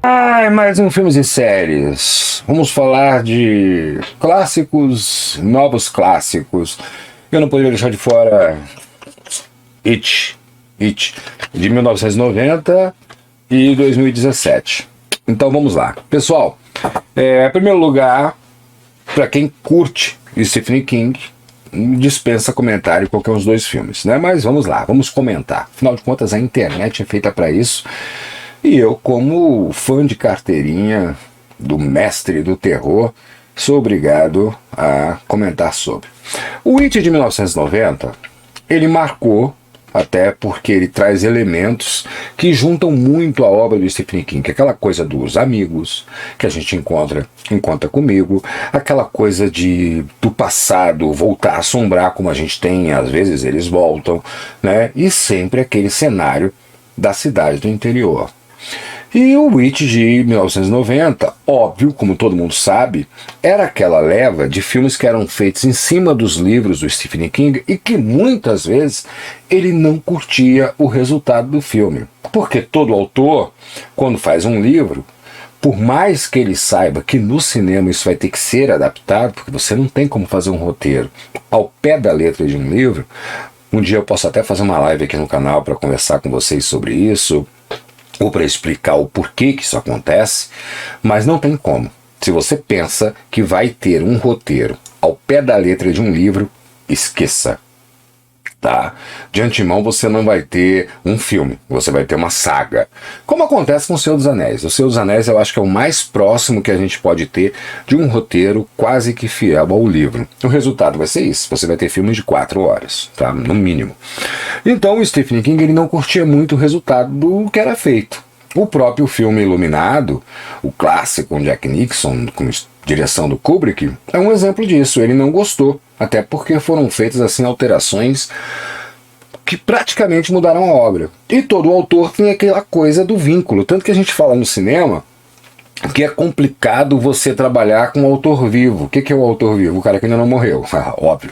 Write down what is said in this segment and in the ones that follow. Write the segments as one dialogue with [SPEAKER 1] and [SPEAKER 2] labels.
[SPEAKER 1] Mais um Filmes e Séries. Vamos falar de clássicos, novos clássicos. Eu não poderia deixar de fora It, de 1990 e 2017. Então vamos lá. Pessoal, em primeiro lugar, para quem curte Stephen King, dispensa comentário qualquer um dos dois filmes, né? Mas vamos lá, vamos comentar. Afinal de contas, a internet é feita para isso. E eu, como fã de carteirinha do mestre do terror, sou obrigado a comentar sobre. O It de 1990, ele marcou, até porque ele traz elementos que juntam muito a obra do Stephen King, aquela coisa dos amigos que a gente encontra em Conta Comigo, aquela coisa do passado voltar a assombrar como a gente tem, às vezes eles voltam, né? E sempre aquele cenário da cidade do interior. E o It de 1990, óbvio, como todo mundo sabe, era aquela leva de filmes que eram feitos em cima dos livros do Stephen King e que muitas vezes ele não curtia o resultado do filme. Porque todo autor, quando faz um livro, por mais que ele saiba que no cinema isso vai ter que ser adaptado, porque você não tem como fazer um roteiro ao pé da letra de um livro. Um dia eu posso até fazer uma live aqui no canal para conversar com vocês sobre isso, ou para explicar o porquê que isso acontece, mas não tem como. Se você pensa que vai ter um roteiro ao pé da letra de um livro, esqueça. Tá? De antemão você não vai ter um filme, você vai ter uma saga. Como acontece com O Senhor dos Anéis. O Senhor dos Anéis eu acho que é o mais próximo que a gente pode ter de um roteiro quase que fiel ao livro. O resultado vai ser isso, você vai ter filmes de 4 horas, tá? No mínimo. Então o Stephen King ele não curtia muito o resultado do que era feito. O próprio filme Iluminado, o clássico com Jack Nicholson, com direção do Kubrick, é um exemplo disso. Ele não gostou, até porque foram feitas assim alterações que praticamente mudaram a obra. E todo autor tem aquela coisa do vínculo, tanto que a gente fala no cinema que é complicado você trabalhar com um autor vivo. O que é o autor vivo? O cara que ainda não morreu, óbvio.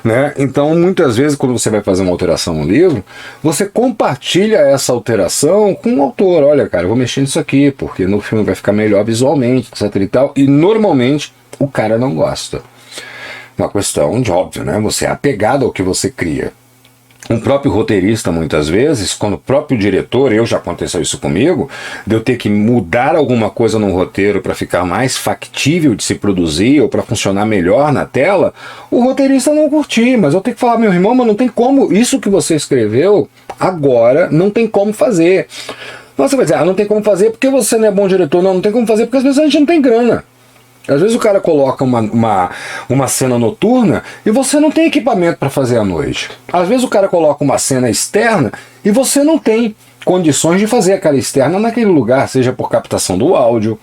[SPEAKER 1] Né? Então, muitas vezes, quando você vai fazer uma alteração no livro, você compartilha essa alteração com o autor. Olha, cara, eu vou mexer nisso aqui, porque no filme vai ficar melhor visualmente, etc e tal. E, normalmente, o cara não gosta. Uma questão de óbvio, né? Você é apegado ao que você cria. Um próprio roteirista, muitas vezes, quando o próprio diretor, já aconteceu isso comigo, de eu ter que mudar alguma coisa no roteiro para ficar mais factível de se produzir ou para funcionar melhor na tela, o roteirista não curtiu, mas eu tenho que falar, meu irmão, mas não tem como, isso que você escreveu agora não tem como fazer. Você vai dizer, não tem como fazer porque você não é bom diretor. Não tem como fazer porque às vezes a gente não tem grana. Às vezes o cara coloca uma cena noturna e você não tem equipamento para fazer à noite. Às vezes o cara coloca uma cena externa e você não tem condições de fazer aquela externa naquele lugar, seja por captação do áudio,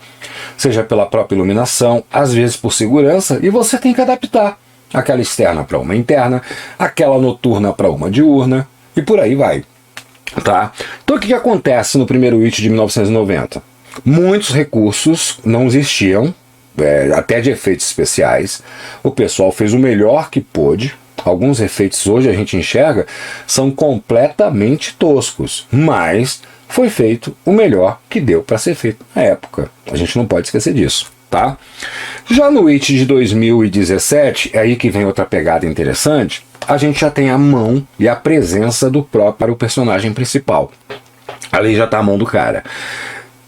[SPEAKER 1] seja pela própria iluminação, às vezes por segurança, e você tem que adaptar aquela externa para uma interna, aquela noturna para uma diurna, e por aí vai. Tá? Então o que acontece no primeiro It de 1990? Muitos recursos não existiam, até de efeitos especiais. O pessoal fez o melhor que pôde. Alguns efeitos hoje a gente enxerga são completamente toscos, mas foi feito o melhor que deu para ser feito na época. A gente não pode esquecer disso, tá? Já no It de 2017, é aí que vem outra pegada interessante. A gente já tem a mão e a presença do próprio personagem principal. Ali já tá a mão do cara.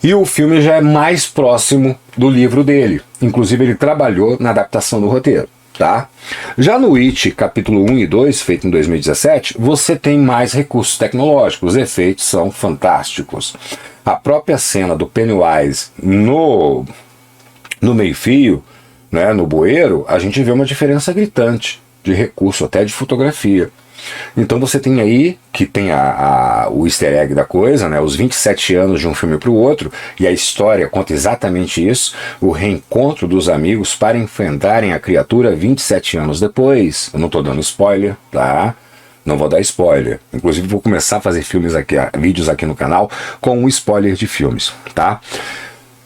[SPEAKER 1] E o filme já é mais próximo do livro dele. Inclusive ele trabalhou na adaptação do roteiro. Tá? Já no It, capítulo 1 e 2, feito em 2017, você tem mais recursos tecnológicos. Os efeitos são fantásticos. A própria cena do Pennywise no meio-fio, né, no bueiro, a gente vê uma diferença gritante de recurso, até de fotografia. Então você tem aí, que tem o easter egg da coisa, né, os 27 anos de um filme para o outro, e a história conta exatamente isso, o reencontro dos amigos para enfrentarem a criatura 27 anos depois. Eu não estou dando spoiler, tá? Não vou dar spoiler. Inclusive vou começar a fazer vídeos aqui no canal com um spoiler de filmes, tá?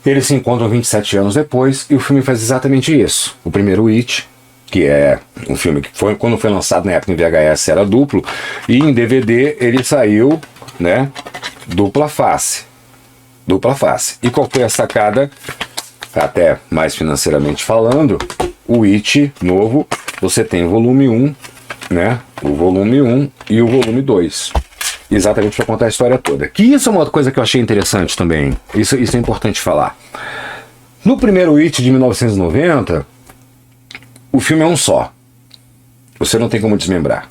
[SPEAKER 1] Eles se encontram 27 anos depois e o filme faz exatamente isso. O primeiro It, que é um filme que quando foi lançado na época em VHS era duplo, e em DVD ele saiu, né, dupla face. dupla face. E qual foi a sacada? Até mais financeiramente falando, o It novo, você tem o volume 1, né? O volume 1 e o volume 2. Exatamente para contar a história toda. Que isso é uma coisa que eu achei interessante também. Isso é importante falar. No primeiro It de 1990, o filme é um só. Você não tem como desmembrar.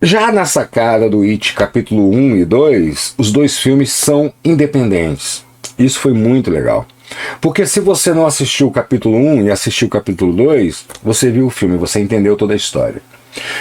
[SPEAKER 1] Já na sacada do It capítulo 1 e 2, os dois filmes são independentes. Isso foi muito legal. Porque se você não assistiu o capítulo 1 e assistiu o capítulo 2, você viu o filme, você entendeu toda a história.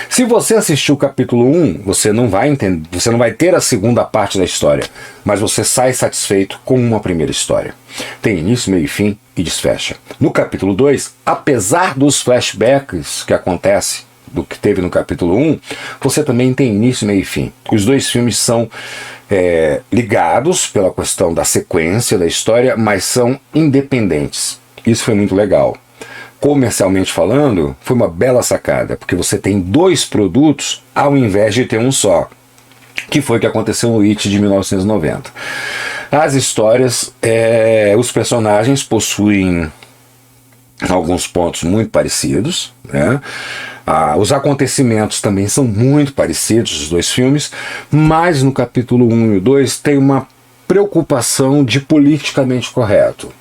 [SPEAKER 1] Se você assistiu o capítulo 1, você não vai entender, você não vai ter a segunda parte da história, mas você sai satisfeito com uma primeira história. Tem início, meio e fim e desfecha. No capítulo 2, apesar dos flashbacks que acontecem do que teve no capítulo 1, você também tem início, meio e fim. Os dois filmes são ligados pela questão da sequência da história, mas são independentes. Isso foi muito legal. Comercialmente falando, foi uma bela sacada, porque você tem dois produtos ao invés de ter um só, que foi o que aconteceu no It de 1990. As histórias, os personagens possuem alguns pontos muito parecidos, né? Os acontecimentos também são muito parecidos, os dois filmes, mas no capítulo 1 e 2 tem uma preocupação de politicamente correto.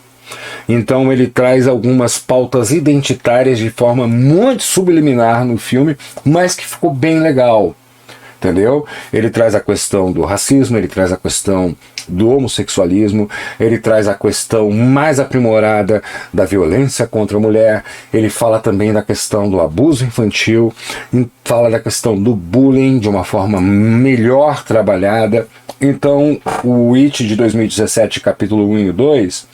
[SPEAKER 1] Então ele traz algumas pautas identitárias de forma muito subliminar no filme, mas que ficou bem legal, entendeu? Ele traz a questão do racismo, ele traz a questão do homossexualismo, ele traz a questão mais aprimorada da violência contra a mulher, ele fala também da questão do abuso infantil, fala da questão do bullying de uma forma melhor trabalhada. Então, o It de 2017, capítulo 1 e 2,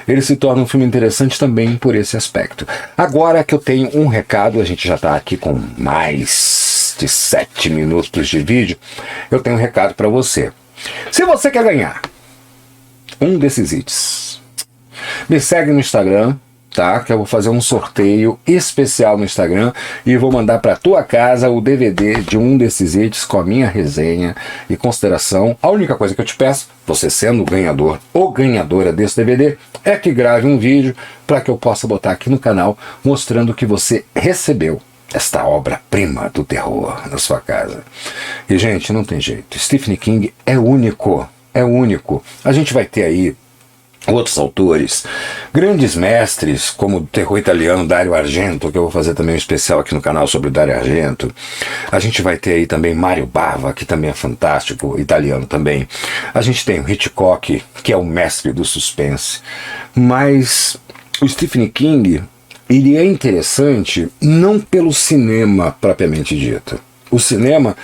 [SPEAKER 1] ele se torna um filme interessante também por esse aspecto. Agora que eu tenho um recado, a gente já está aqui com mais de 7 minutos de vídeo, eu tenho um recado para você. Se você quer ganhar um desses Its, me segue no Instagram, tá? Que eu vou fazer um sorteio especial no Instagram e vou mandar para tua casa o DVD de um desses Its com a minha resenha e consideração. A única coisa que eu te peço, você sendo o ganhador ou ganhadora desse DVD, é que grave um vídeo para que eu possa botar aqui no canal mostrando que você recebeu esta obra-prima do terror na sua casa. E, gente, não tem jeito. Stephen King é único. É único. A gente vai ter aí outros autores, grandes mestres, como o terror italiano Dario Argento, que eu vou fazer também um especial aqui no canal sobre o Dario Argento. A gente vai ter aí também Mario Bava, que também é fantástico, italiano também. A gente tem o Hitchcock, que é o mestre do suspense. Mas o Stephen King, ele é interessante não pelo cinema propriamente dito. O cinema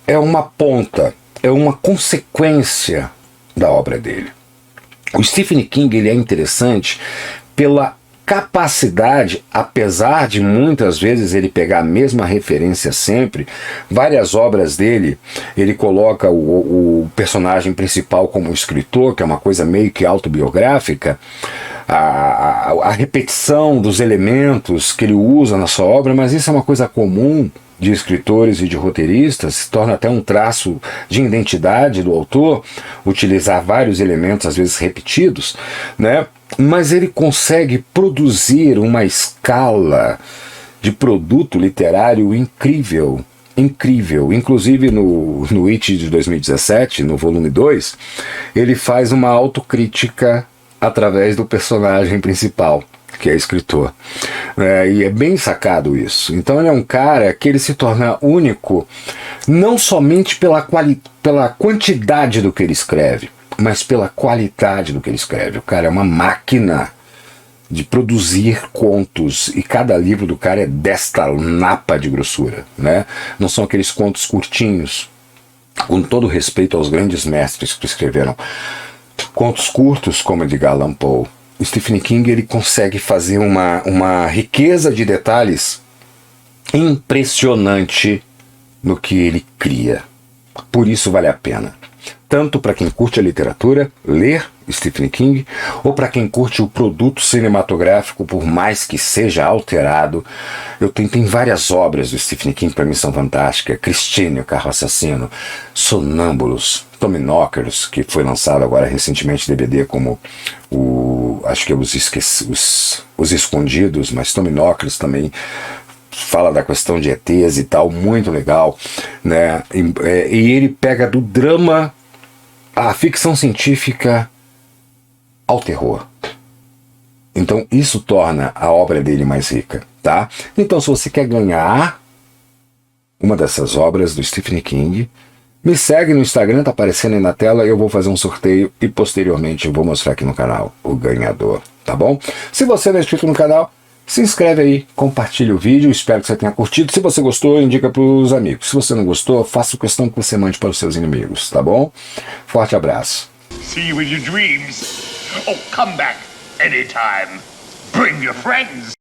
[SPEAKER 1] é uma ponta, é uma consequência da obra dele. O Stephen King, ele é interessante pela capacidade, apesar de muitas vezes ele pegar a mesma referência sempre, várias obras dele, ele coloca o personagem principal como escritor, que é uma coisa meio que autobiográfica, a repetição dos elementos que ele usa na sua obra, mas isso é uma coisa comum de escritores e de roteiristas, se torna até um traço de identidade do autor, utilizar vários elementos, às vezes repetidos, né? Mas ele consegue produzir uma escala de produto literário incrível, incrível. Inclusive no It de 2017, no volume 2, ele faz uma autocrítica através do personagem principal, que é escritor. E é bem sacado isso. Então ele é um cara que ele se torna único não somente pela quantidade do que ele escreve, mas pela qualidade do que ele escreve. O cara é uma máquina de produzir contos, e cada livro do cara é desta napa de grossura, né? Não são aqueles contos curtinhos, com todo respeito aos grandes mestres que escreveram contos curtos como Edgar Allan Poe. O Stephen King, ele consegue fazer uma riqueza de detalhes impressionante no que ele cria. Por isso vale a pena, tanto para quem curte a literatura, ler Stephen King, ou para quem curte o produto cinematográfico, por mais que seja alterado. Tem várias obras do Stephen King para mim são fantásticas. Christine, o Carro Assassino, Sonâmbulos, Tommyknockers, que foi lançado agora recentemente DVD como acho que é os Escondidos, mas Tommyknockers também fala da questão de ETs e tal, muito legal, né? E ele pega do drama à ficção científica ao terror. Então isso torna a obra dele mais rica, tá? Então, se você quer ganhar uma dessas obras do Stephen King, me segue no Instagram, tá aparecendo aí na tela, eu vou fazer um sorteio e posteriormente eu vou mostrar aqui no canal o ganhador, tá bom? Se você não é inscrito no canal, se inscreve aí, compartilha o vídeo, espero que você tenha curtido. Se você gostou, indica para os amigos. Se você não gostou, faça questão que você mande para os seus inimigos, tá bom? Forte abraço.
[SPEAKER 2] See you in your dreams. Oh, come back anytime. Bring your friends.